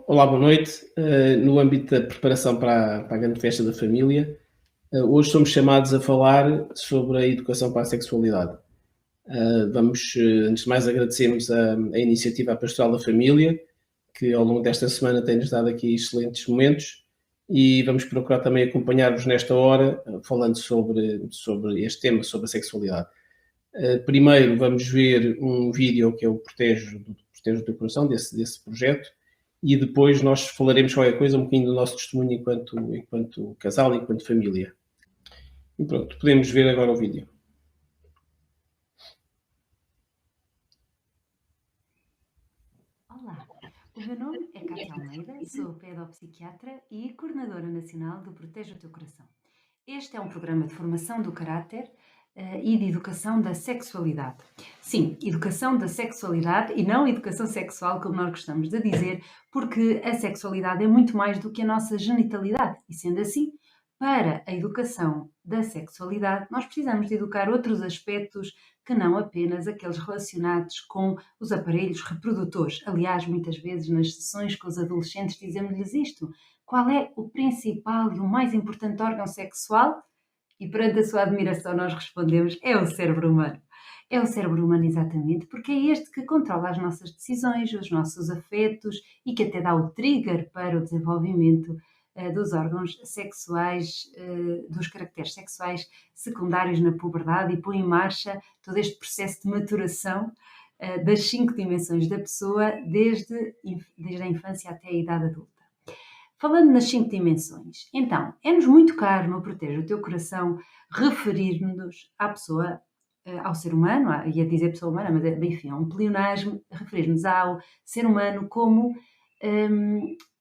Olá, boa noite. No âmbito da preparação para a grande festa da família, hoje somos chamados a falar sobre a educação para a sexualidade. Vamos, antes de mais, agradecermos a iniciativa à Pastoral da Família, que ao longo desta semana tem-nos dado aqui excelentes momentos, e vamos procurar também acompanhar-vos nesta hora, falando sobre este tema, sobre a sexualidade. Primeiro vamos ver um vídeo que é o Protejo o Teu Coração, desse projeto, e depois nós falaremos qualquer coisa, um bocadinho do nosso testemunho enquanto casal, enquanto família. E pronto, podemos ver agora o vídeo. Olá, o meu nome é Cátia Almeida, sou pedopsiquiatra e coordenadora nacional do Protege o Teu Coração. Este é um programa de formação do caráter e de educação da sexualidade. Sim, educação da sexualidade e não educação sexual, como nós gostamos de dizer, porque a sexualidade é muito mais do que a nossa genitalidade. E sendo assim, para a educação da sexualidade, nós precisamos de educar outros aspectos que não apenas aqueles relacionados com os aparelhos reprodutores. Aliás, muitas vezes nas sessões com os adolescentes dizemos-lhes isto: qual é o principal e o mais importante órgão sexual? E perante a sua admiração nós respondemos: é o cérebro humano. É o cérebro humano exatamente porque é este que controla as nossas decisões, os nossos afetos e que até dá o trigger para o desenvolvimento dos órgãos sexuais, dos caracteres sexuais secundários na puberdade e põe em marcha todo este processo de maturação das 5 dimensões da pessoa desde a infância até a idade adulta. Falando nas 5 dimensões, então, é-nos muito caro no Protege o Teu Coração referir-nos à pessoa, ao ser humano, ia dizer pessoa humana, mas enfim, é um pleonasmo, referir-nos ao ser humano como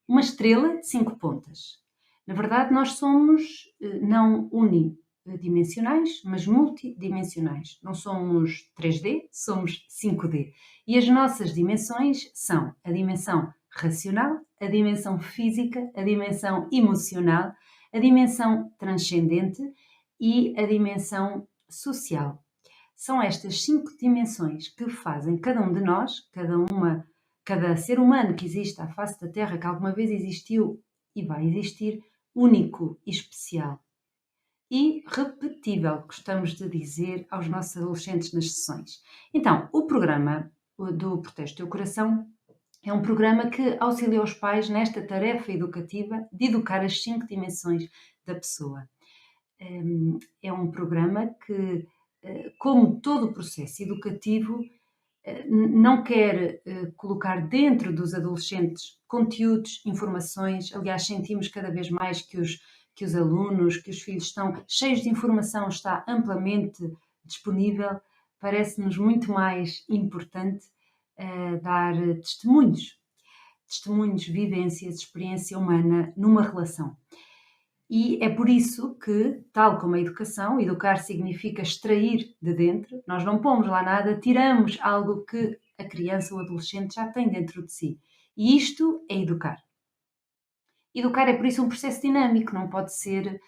uma estrela de 5 pontas. Na verdade, nós somos não unidimensionais, mas multidimensionais. Não somos 3D, somos 5D. E as nossas dimensões são a dimensão racional, a dimensão física, a dimensão emocional, a dimensão transcendente e a dimensão social. São estas 5 dimensões que fazem cada um de nós, cada ser humano que existe à face da Terra, que alguma vez existiu e vai existir, único e especial. E repetível, gostamos de dizer aos nossos adolescentes nas sessões. Então, o programa do Protege o Teu Coração é um programa que auxilia os pais nesta tarefa educativa de educar as 5 dimensões da pessoa. É um programa que, como todo o processo educativo, não quer colocar dentro dos adolescentes conteúdos, informações. Aliás, sentimos cada vez mais que os alunos, que os filhos estão cheios de informação, está amplamente disponível. Parece-nos muito mais importante dar testemunhos, vivências, experiência humana numa relação. E é por isso que, tal como a educação, educar significa extrair de dentro, nós não pomos lá nada, tiramos algo que a criança ou o adolescente já tem dentro de si. E isto é educar. Educar é por isso um processo dinâmico, não pode ser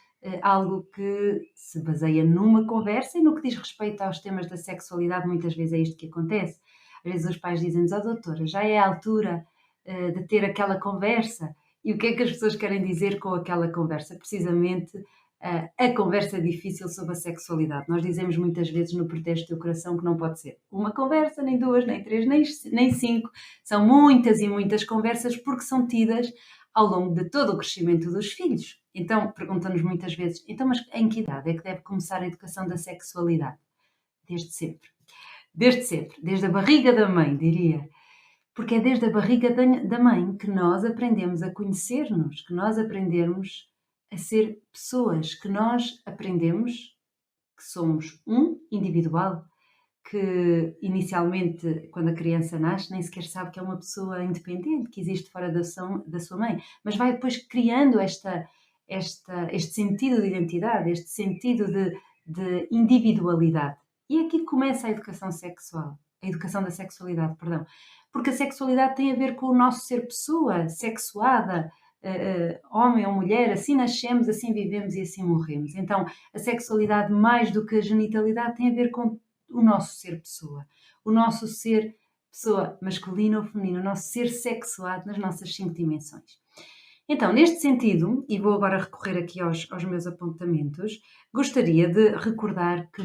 algo que se baseia numa conversa e no que diz respeito aos temas da sexualidade, muitas vezes é isto que acontece. Às vezes os pais dizem-nos: "Oh, doutora, já é a altura de ter aquela conversa." E o que é que as pessoas querem dizer com aquela conversa? Precisamente a conversa difícil sobre a sexualidade. Nós dizemos muitas vezes no Protege o Teu Coração que não pode ser uma conversa, nem duas, nem três, nem cinco. São muitas e muitas conversas porque são tidas ao longo de todo o crescimento dos filhos. Então, perguntam-nos muitas vezes: então, mas em que idade é que deve começar a educação da sexualidade? Desde sempre. Desde sempre. Desde a barriga da mãe, diria. Porque é desde a barriga da mãe que nós aprendemos a conhecer-nos, que nós aprendemos a ser pessoas, que nós aprendemos que somos individual, que inicialmente, quando a criança nasce, nem sequer sabe que é uma pessoa independente, que existe fora da sua mãe, mas vai depois criando este sentido de identidade, este sentido de individualidade. E é aqui que começa a educação sexual, a educação da sexualidade, perdão, porque a sexualidade tem a ver com o nosso ser pessoa, sexuada, homem ou mulher, assim nascemos, assim vivemos e assim morremos. Então, a sexualidade, mais do que a genitalidade, tem a ver com o nosso ser pessoa, o nosso ser pessoa masculina ou feminina, o nosso ser sexuado nas nossas 5 dimensões. Então, neste sentido, e vou agora recorrer aqui aos meus apontamentos, gostaria de recordar que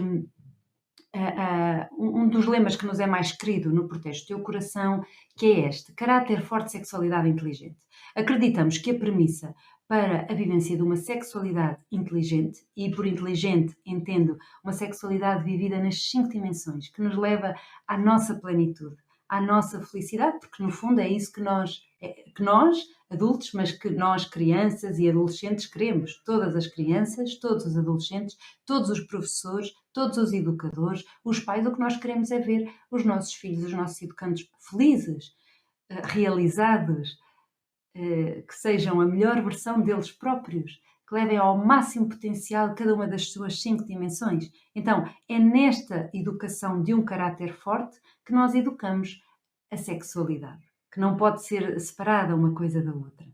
um dos lemas que nos é mais querido no Protege o Teu Coração, que é este: caráter forte, sexualidade inteligente. Acreditamos que a premissa para a vivência de uma sexualidade inteligente, e por inteligente entendo uma sexualidade vivida nas 5 dimensões, que nos leva à nossa plenitude, à nossa felicidade, porque no fundo é isso que nós adultos, mas que nós, crianças e adolescentes, queremos. Todas as crianças, todos os adolescentes, todos os professores, todos os educadores, os pais, o que nós queremos é ver os nossos filhos, os nossos educandos felizes, realizados, que sejam a melhor versão deles próprios, que levem ao máximo potencial cada uma das suas 5 dimensões. Então, é nesta educação de um caráter forte que nós educamos a sexualidade, que não pode ser separada uma coisa da outra.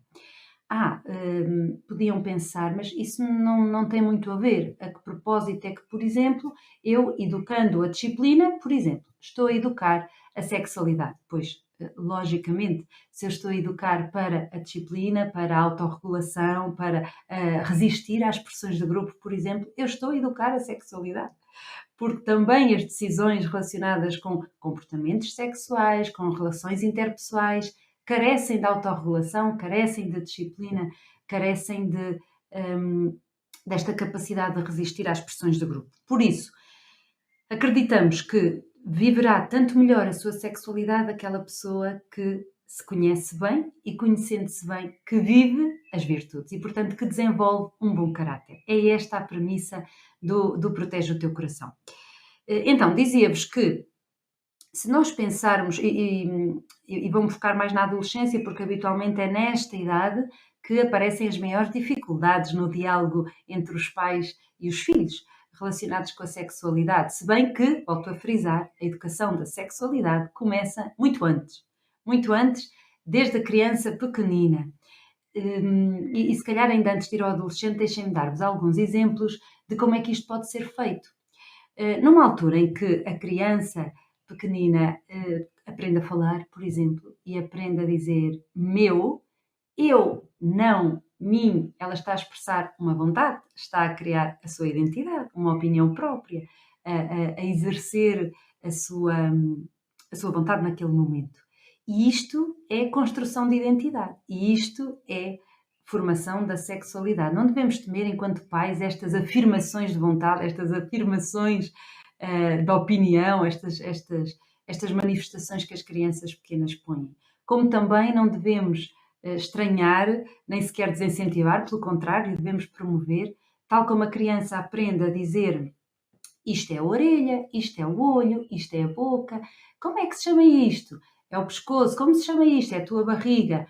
Podiam pensar, mas isso não tem muito a ver. A que propósito é que, por exemplo, eu, educando a disciplina, por exemplo, estou a educar a sexualidade? Pois, logicamente, se eu estou a educar para a disciplina, para a autorregulação, para resistir às pressões de grupo, por exemplo, eu estou a educar a sexualidade. Porque também as decisões relacionadas com comportamentos sexuais, com relações interpessoais, carecem de autorregulação, carecem de disciplina, carecem desta capacidade de resistir às pressões do grupo. Por isso, acreditamos que viverá tanto melhor a sua sexualidade aquela pessoa que se conhece bem e, conhecendo-se bem, que vive as virtudes e, portanto, que desenvolve um bom caráter. É esta a premissa do Protege o Teu Coração. Então, dizia-vos que se nós pensarmos, e vamos focar mais na adolescência, porque habitualmente é nesta idade que aparecem as maiores dificuldades no diálogo entre os pais e os filhos relacionados com a sexualidade, se bem que, volto a frisar, a educação da sexualidade começa muito antes, desde a criança pequenina. E se calhar ainda antes de ir ao adolescente, deixem-me dar-vos alguns exemplos de como é que isto pode ser feito. Numa altura em que a criança pequenina aprende a falar, por exemplo, e aprende a dizer meu, eu, não, mim, ela está a expressar uma vontade, está a criar a sua identidade, uma opinião própria, a exercer a sua vontade naquele momento. E isto é construção de identidade, e isto é formação da sexualidade. Não devemos temer, enquanto pais, estas afirmações de vontade, estas afirmações de opinião, estas manifestações que as crianças pequenas põem. Como também não devemos estranhar, nem sequer desincentivar, pelo contrário, devemos promover, tal como a criança aprende a dizer isto é a orelha, isto é o olho, isto é a boca, como é que se chama isto? É o pescoço, como se chama isto? É a tua barriga.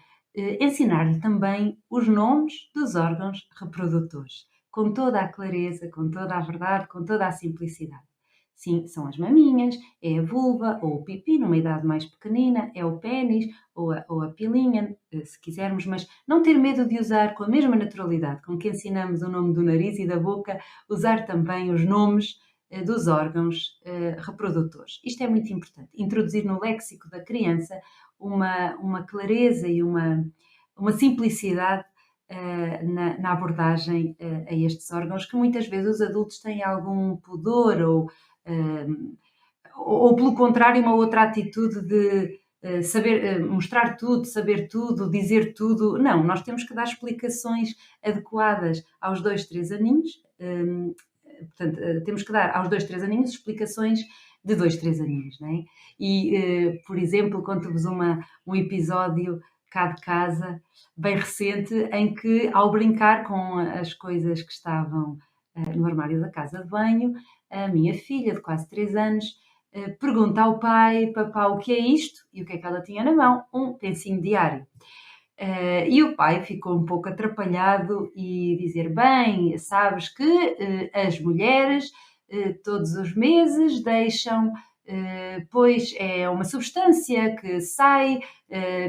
Ensinar-lhe também os nomes dos órgãos reprodutores, com toda a clareza, com toda a verdade, com toda a simplicidade. Sim, são as maminhas, é a vulva ou o pipi, numa idade mais pequenina, é o pénis ou a pilinha, se quisermos, mas não ter medo de usar com a mesma naturalidade com que ensinamos o nome do nariz e da boca, usar também os nomes dos órgãos reprodutores. Isto é muito importante. Introduzir no léxico da criança uma clareza e uma simplicidade na abordagem a estes órgãos, que muitas vezes os adultos têm algum pudor ou pelo contrário, uma outra atitude de saber mostrar tudo, saber tudo, dizer tudo. Não, nós temos que dar explicações adequadas aos 2, 3 aninhos. Portanto, temos que dar aos 2, 3 aninhos explicações de 2, 3 aninhos, não é? E, por exemplo, conto-vos um episódio cá de casa, bem recente, em que, ao brincar com as coisas que estavam no armário da casa de banho, a minha filha, de quase 3 anos, pergunta ao pai: papá, o que é isto? E o que é que ela tinha na mão? Um pensinho diário. E o pai ficou um pouco atrapalhado e dizer: bem, sabes que as mulheres todos os meses deixam pois é uma substância que sai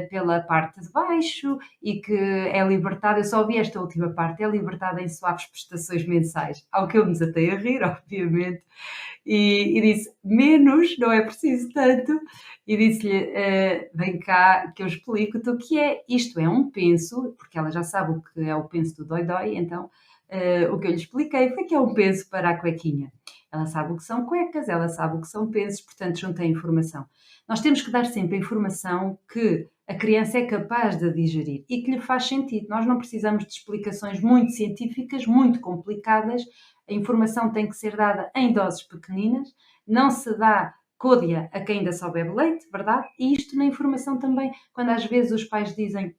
pela parte de baixo e que é libertada, eu só vi esta última parte, é libertada em suaves prestações mensais, ao que eu me desatei a rir, obviamente, e disse, menos, não é preciso tanto, e disse-lhe, vem cá que eu explico-te o que é. Isto é um penso, porque ela já sabe o que é o penso do dói-dói, então o que eu lhe expliquei foi que é um penso para a cuequinha. Ela sabe o que são cuecas, ela sabe o que são pensos, portanto juntei informação. Nós temos que dar sempre a informação que a criança é capaz de digerir e que lhe faz sentido. Nós não precisamos de explicações muito científicas, muito complicadas. A informação tem que ser dada em doses pequeninas, não se dá côdea a quem ainda só bebe leite, verdade? E isto na informação também, quando às vezes os pais dizem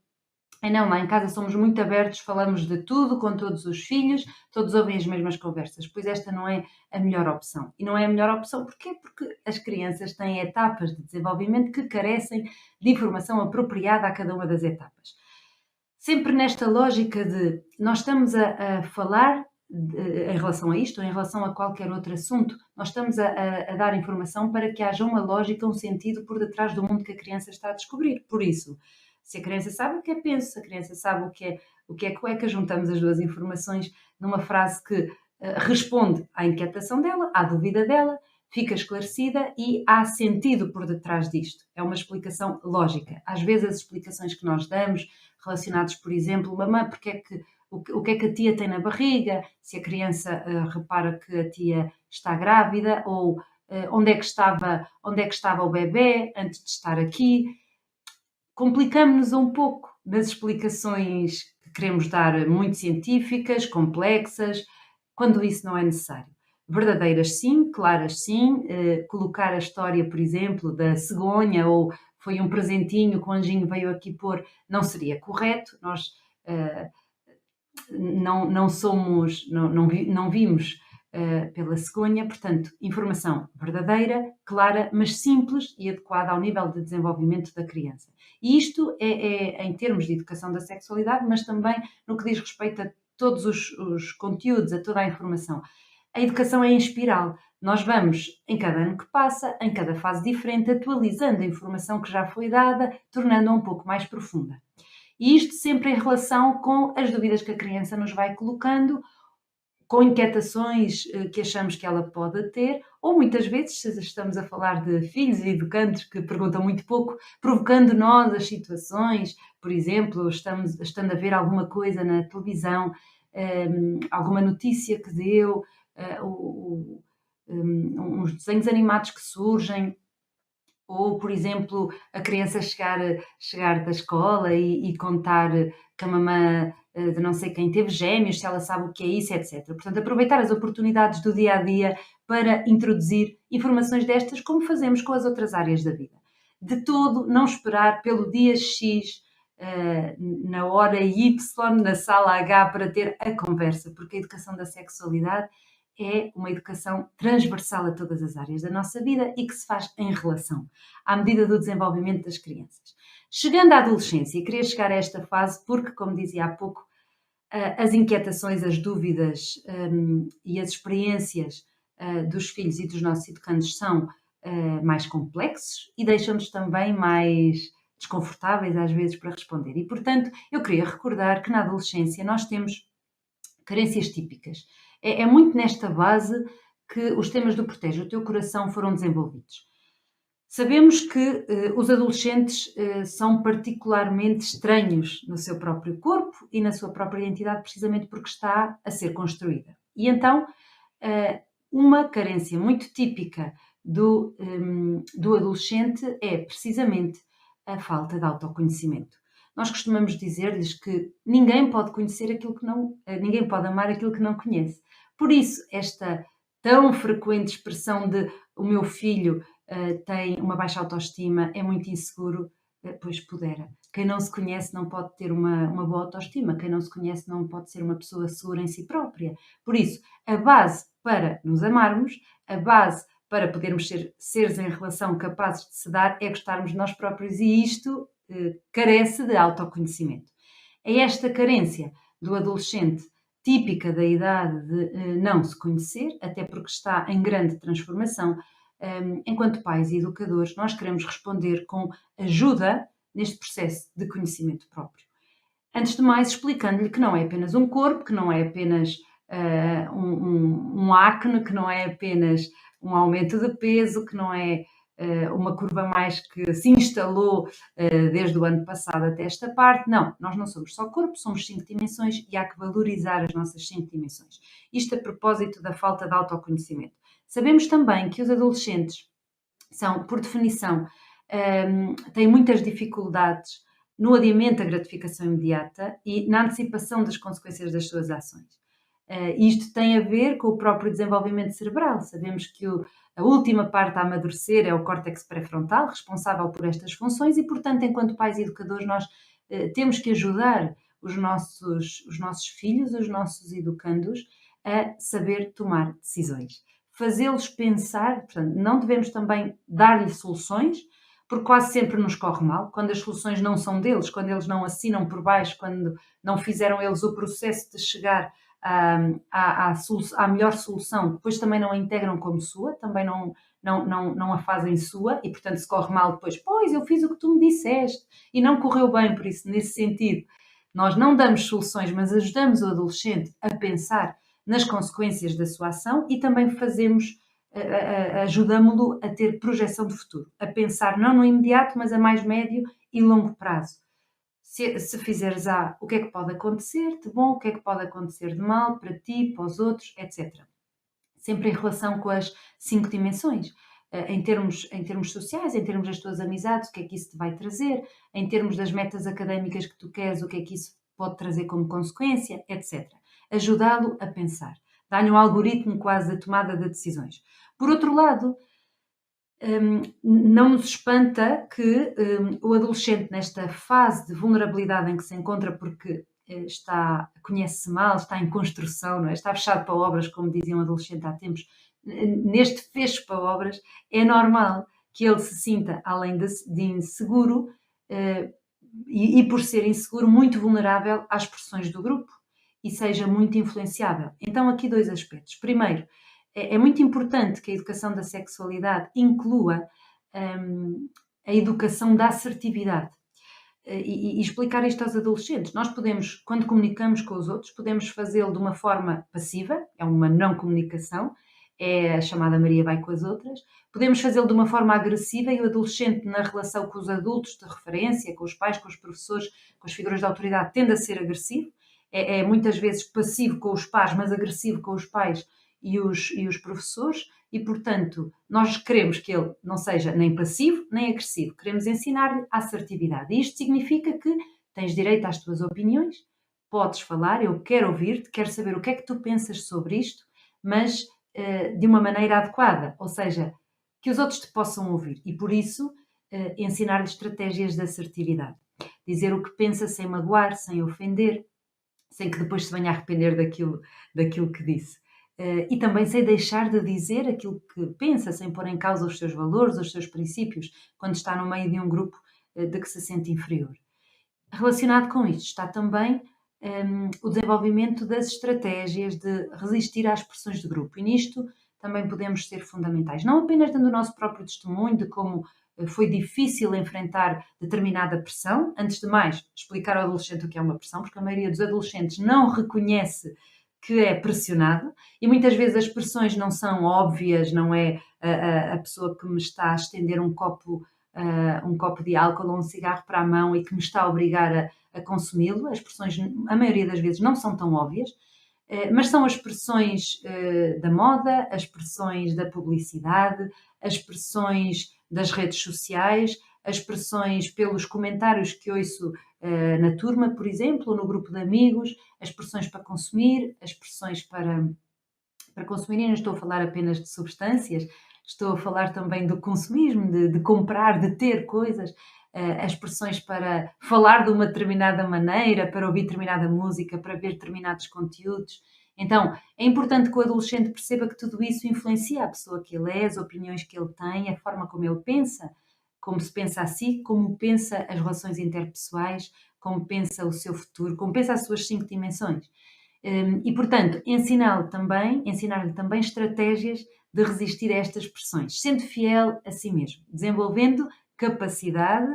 não, lá em casa somos muito abertos, falamos de tudo com todos os filhos, todos ouvem as mesmas conversas, pois esta não é a melhor opção. E não é a melhor opção porquê? Porque as crianças têm etapas de desenvolvimento que carecem de informação apropriada a cada uma das etapas. Sempre nesta lógica de nós estamos a falar em relação a isto ou em relação a qualquer outro assunto, nós estamos a dar informação para que haja uma lógica, um sentido por detrás do mundo que a criança está a descobrir. Por isso, se a criança sabe o que é penso, se a criança sabe o que é cueca, juntamos as duas informações numa frase que responde à inquietação dela, à dúvida dela, fica esclarecida e há sentido por detrás disto. É uma explicação lógica. Às vezes as explicações que nós damos, relacionados, por exemplo, mamãe, o que é que a tia tem na barriga, se a criança repara que a tia está grávida, ou onde é que estava o bebê antes de estar aqui. Complicamos-nos um pouco nas explicações que queremos dar, muito científicas, complexas, quando isso não é necessário. Verdadeiras sim, claras sim, colocar a história, por exemplo, da cegonha ou foi um presentinho que o anjinho veio aqui pôr, não seria correto. Nós não somos, não vimos pela cegonha, portanto, informação verdadeira, clara, mas simples e adequada ao nível de desenvolvimento da criança. E isto é em termos de educação da sexualidade, mas também no que diz respeito a todos os conteúdos, a toda a informação. A educação é em espiral. Nós vamos, em cada ano que passa, em cada fase diferente, atualizando a informação que já foi dada, tornando-a um pouco mais profunda. E isto sempre em relação com as dúvidas que a criança nos vai colocando, com inquietações que achamos que ela pode ter, ou muitas vezes, se estamos a falar de filhos e educandos que perguntam muito pouco, provocando nós as situações, por exemplo, estando a ver alguma coisa na televisão, alguma notícia que deu, uns desenhos animados que surgem, ou, por exemplo, a criança chegar da escola e contar que a mamã de não sei quem teve gêmeos, se ela sabe o que é isso, etc. Portanto, aproveitar as oportunidades do dia a dia para introduzir informações destas, como fazemos com as outras áreas da vida. De todo, não esperar pelo dia X, na hora Y, na sala H, para ter a conversa, porque a educação da sexualidade é uma educação transversal a todas as áreas da nossa vida e que se faz em relação, à medida do desenvolvimento das crianças. Chegando à adolescência, e queria chegar a esta fase porque, como dizia há pouco, as inquietações, as dúvidas e as experiências dos filhos e dos nossos educandos são mais complexos e deixam-nos também mais desconfortáveis às vezes para responder. E, portanto, eu queria recordar que na adolescência nós temos carências típicas. É muito nesta base que os temas do Protege o Teu Coração foram desenvolvidos. Sabemos que os adolescentes são particularmente estranhos no seu próprio corpo e na sua própria identidade, precisamente porque está a ser construída. E então, uma carência muito típica do adolescente é precisamente a falta de autoconhecimento. Nós costumamos dizer-lhes que ninguém pode conhecer aquilo que não, ninguém pode amar aquilo que não conhece. Por isso, esta tão frequente expressão de o meu filho tem uma baixa autoestima, é muito inseguro, pois pudera. Quem não se conhece não pode ter uma boa autoestima, quem não se conhece não pode ser uma pessoa segura em si própria. Por isso, a base para nos amarmos, a base para podermos ser seres em relação capazes de se dar é gostarmos de nós próprios e isto carece de autoconhecimento. É esta carência do adolescente típica da idade de não se conhecer, até porque está em grande transformação, enquanto pais e educadores, nós queremos responder com ajuda neste processo de conhecimento próprio. Antes de mais, explicando-lhe que não é apenas um corpo, que não é apenas um acne, que não é apenas um aumento de peso, que não é uma curva mais que se instalou desde o ano passado até esta parte. Não, nós não somos só corpo, somos 5 dimensões e há que valorizar as nossas 5 dimensões. Isto a propósito da falta de autoconhecimento. Sabemos também que os adolescentes são, por definição, têm muitas dificuldades no adiamento da gratificação imediata e na antecipação das consequências das suas ações. Isto tem a ver com o próprio desenvolvimento cerebral. Sabemos que a última parte a amadurecer é o córtex pré-frontal, responsável por estas funções e, portanto, enquanto pais e educadores, nós temos que ajudar os nossos filhos, os nossos educandos, a saber tomar decisões. Fazê-los pensar, portanto, não devemos também dar-lhes soluções, porque quase sempre nos corre mal, quando as soluções não são deles, quando eles não assinam por baixo, quando não fizeram eles o processo de chegar à melhor solução, depois também não a integram como sua, também não a fazem sua e, portanto, se corre mal depois, pois, eu fiz o que tu me disseste e não correu bem, por isso, nesse sentido, nós não damos soluções, mas ajudamos o adolescente a pensar nas consequências da sua ação e também ajudamos-lo a ter projeção de futuro, a pensar não no imediato, mas a mais médio e longo prazo. Se fizeres A, o que é que pode acontecer de bom, o que é que pode acontecer de mal para ti, para os outros, etc. Sempre em relação com as 5 dimensões. Em termos sociais, em termos das tuas amizades, o que é que isso te vai trazer, em termos das metas académicas que tu queres, o que é que isso pode trazer como consequência, etc. Ajudá-lo a pensar. Dá-lhe um algoritmo quase de tomada de decisões. Por outro lado, não nos espanta que o adolescente, nesta fase de vulnerabilidade em que se encontra, porque conhece-se mal, está em construção, não é? Está fechado para obras, como dizia um adolescente há tempos, neste fecho para obras, é normal que ele se sinta, além de inseguro, e por ser inseguro, muito vulnerável às pressões do grupo e seja muito influenciável. Então, aqui 2 aspectos. Primeiro, é muito importante que a educação da sexualidade inclua a educação da assertividade e explicar isto aos adolescentes. Nós podemos, quando comunicamos com os outros, podemos fazê-lo de uma forma passiva, é uma não comunicação, é a chamada Maria vai com as outras. Podemos fazê-lo de uma forma agressiva e o adolescente, na relação com os adultos de referência, com os pais, com os professores, com as figuras de autoridade, tende a ser agressivo. É muitas vezes passivo com os pais, mas agressivo com os pais e os professores, e, portanto, nós queremos que ele não seja nem passivo nem agressivo, queremos ensinar-lhe a assertividade. E isto significa que tens direito às tuas opiniões, podes falar, eu quero ouvir-te, quero saber o que é que tu pensas sobre isto, mas de uma maneira adequada, ou seja, que os outros te possam ouvir. E, por isso, ensinar-lhe estratégias de assertividade. Dizer o que pensa sem magoar, sem ofender, sem que depois se venha a arrepender daquilo que disse. E também sem deixar de dizer aquilo que pensa, sem pôr em causa os seus valores, os seus princípios, quando está no meio de um grupo de que se sente inferior. Relacionado com isto está também o desenvolvimento das estratégias de resistir às pressões de grupo. E nisto também podemos ser fundamentais. Não apenas dando o nosso próprio testemunho de como foi difícil enfrentar determinada pressão. Antes de mais, explicar ao adolescente o que é uma pressão, porque a maioria dos adolescentes não reconhece que é pressionado e muitas vezes as pressões não são óbvias, não é a pessoa que me está a estender um copo de álcool ou um cigarro para a mão e que me está a obrigar a consumi-lo. As pressões, a maioria das vezes, não são tão óbvias, mas são as pressões da moda, as pressões da publicidade, as pressões das redes sociais, as pressões pelos comentários que ouço na turma, por exemplo, ou no grupo de amigos, as pressões para consumir, as pressões para consumir, e não estou a falar apenas de substâncias, estou a falar também do consumismo, de comprar, de ter coisas, as pressões para falar de uma determinada maneira, para ouvir determinada música, para ver determinados conteúdos. Então, é importante que o adolescente perceba que tudo isso influencia a pessoa que ele é, as opiniões que ele tem, a forma como ele pensa, como se pensa a si, como pensa as relações interpessoais, como pensa o seu futuro, como pensa as suas 5 dimensões. E, portanto, ensinar-lhe também estratégias de resistir a estas pressões, sendo fiel a si mesmo, desenvolvendo capacidade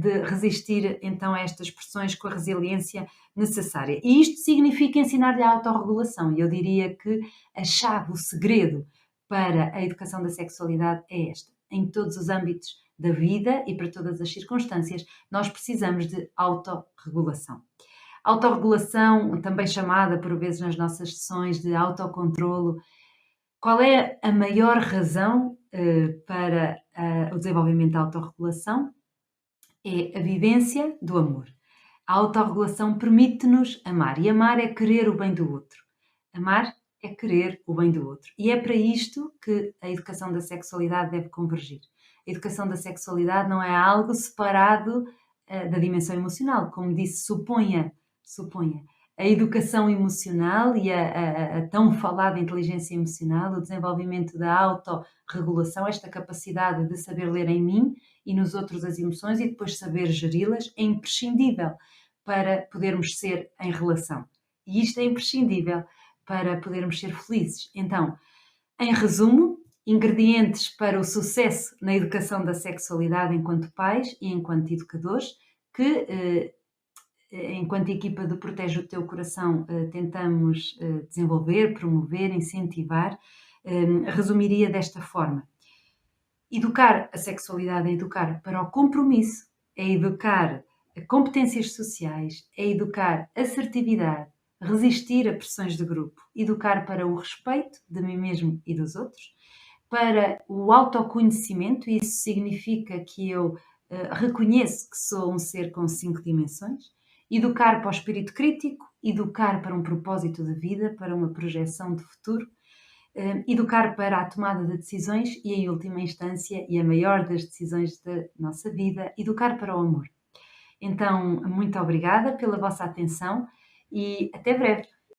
de resistir então a estas pressões com a resiliência necessária. E isto significa ensinar-lhe a autorregulação. E eu diria que a chave, o segredo para a educação da sexualidade é esta. Em todos os âmbitos da vida e para todas as circunstâncias, nós precisamos de autorregulação. Autorregulação, também chamada por vezes nas nossas sessões de autocontrolo. Qual é a maior razão para o desenvolvimento da autorregulação? É a vivência do amor. A autorregulação permite-nos amar, e amar é querer o bem do outro. Amar é querer o bem do outro. E é para isto que a educação da sexualidade deve convergir. A educação da sexualidade não é algo separado da dimensão emocional, como disse, suponha. A educação emocional e a tão falada inteligência emocional, o desenvolvimento da autorregulação, esta capacidade de saber ler em mim e nos outros as emoções e depois saber geri-las, é imprescindível para podermos ser em relação. E isto é imprescindível para podermos ser felizes. Então, em resumo, ingredientes para o sucesso na educação da sexualidade enquanto pais e enquanto educadores, que enquanto equipa do Protege o Teu Coração tentamos desenvolver, promover, incentivar, resumiria desta forma. Educar a sexualidade é educar para o compromisso, é educar competências sociais, é educar assertividade, resistir a pressões de grupo, educar para o respeito de mim mesmo e dos outros, para o autoconhecimento, e isso significa que eu reconheço que sou um ser com 5 dimensões, educar para o espírito crítico, educar para um propósito de vida, para uma projeção de futuro, educar para a tomada de decisões e, em última instância, e a maior das decisões da nossa vida, educar para o amor. Então, muito obrigada pela vossa atenção e até breve.